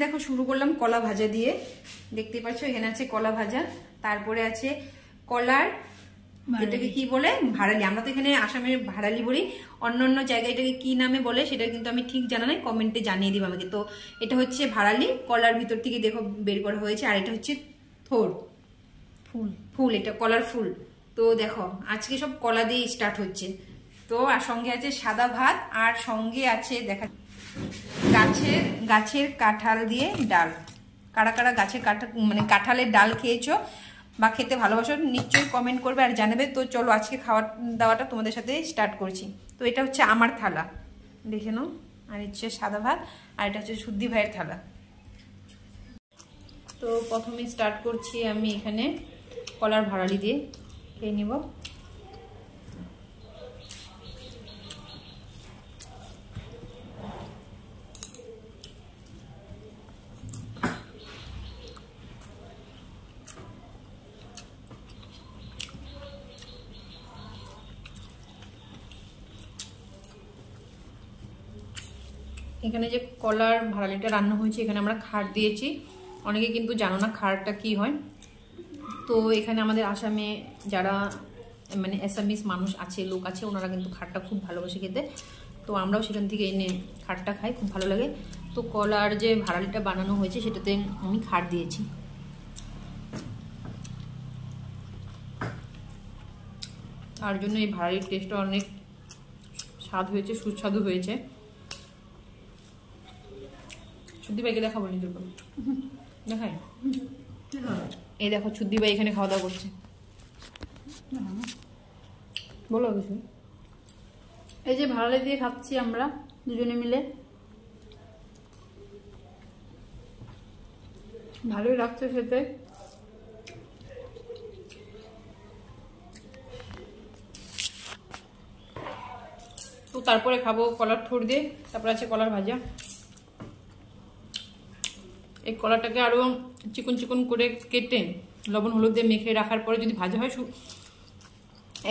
দেখো শুরু করলাম কলা ভাজা দিয়ে। দেখতে পাচ্ছ এখানে আছে কলা ভাজা, তারপরে আছে কলার, এটাকে কি বলে ভাড়ালি, আমরা তো এখানে আসামের ভাড়ালি বলি, অন্য জায়গায় এটাকে কি নামে বলে সেটা কিন্তু আমি ঠিক জানা নাই, কমেন্টে জানিয়ে দিবা আমাকে। তো এটা হচ্ছে ভাড়ালি, কলার ভিতর থেকে দেখো বের করা হয়েছে। আর এটা হচ্ছে থোর ফুল, এটা কলার ফুল। তো দেখো আজকে সব কলা দিয়ে স্টার্ট হচ্ছে। তো আর সঙ্গে আছে সাদা ভাত, আর সঙ্গে আছে দেখা গাছের কাঁঠাল দিয়ে ডাল। কারা কারা গাছের মানে কাঁঠালের ডাল খেয়েছো বা খেতে ভালোবাসো নিশ্চয়ই কমেন্ট করবে আর জানাবে। তো চলো আজকে খাওয়া দাওয়াটা তোমাদের সাথে স্টার্ট করছি। তো এটা হচ্ছে আমার থালা, দেখে নাও। আর হচ্ছে সাদা ভাত, আর এটা হচ্ছে সুদ্দি ভাইয়ের থালা। তো প্রথমে স্টার্ট করছি আমি এখানে কলার ভাড়ালি দিয়ে খেয়ে নিব। এখানে যে কলার ভাড়ালিটা রান্না হয়েছে এখানে আমরা খার দিয়েছি। অনেকে কিন্তু জানো না খারটা কি হয়। তো এখানে আমাদের আসামে যারা মানে অ্যাসামিস মানুষ আছে, লোক আছে, ওনারা কিন্তু খারটা খুব ভালোবাসে খেতে। তো আমরাও সেখান থেকে এনে খারটা খাই, খুব ভালো লাগে। তো কলার যে ভাড়ালিটা বানানো হয়েছে সেটাতে আমি খার দিয়েছি। তার জন্য এই ভাড়ালির টেস্টটা অনেক স্বাদ হয়েছে, সুস্বাদু হয়েছে। সুদ্দি ভাইকে দেখাবো নিজের দেখাই। এই দেখো সুদ্দি ভাই এখানে খাওয়া দাওয়া করছে, বলো কিছু। এই যে ভাড়ালি দিয়ে খাচ্ছি আমরা দুজনে মিলে, ভালোই লাগছে খেতে। তো তারপরে খাবো কলার ঠোর দিয়ে, তারপর আছে কলার ভাজা। এই কলাটাকে আরো চিকন চিকন করে কেটে লবণ হলুদ দিয়ে মেখে রাখার পরে যদি ভাজা হয়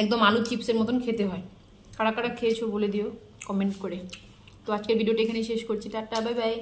একদম আলু চিপসের মতন খেতে হয়। কারা কারা খেয়েছো বলে দিও কমেন্ট করে। তো আজকের ভিডিওটা এখানে শেষ করছি, টাটা বাই বাই।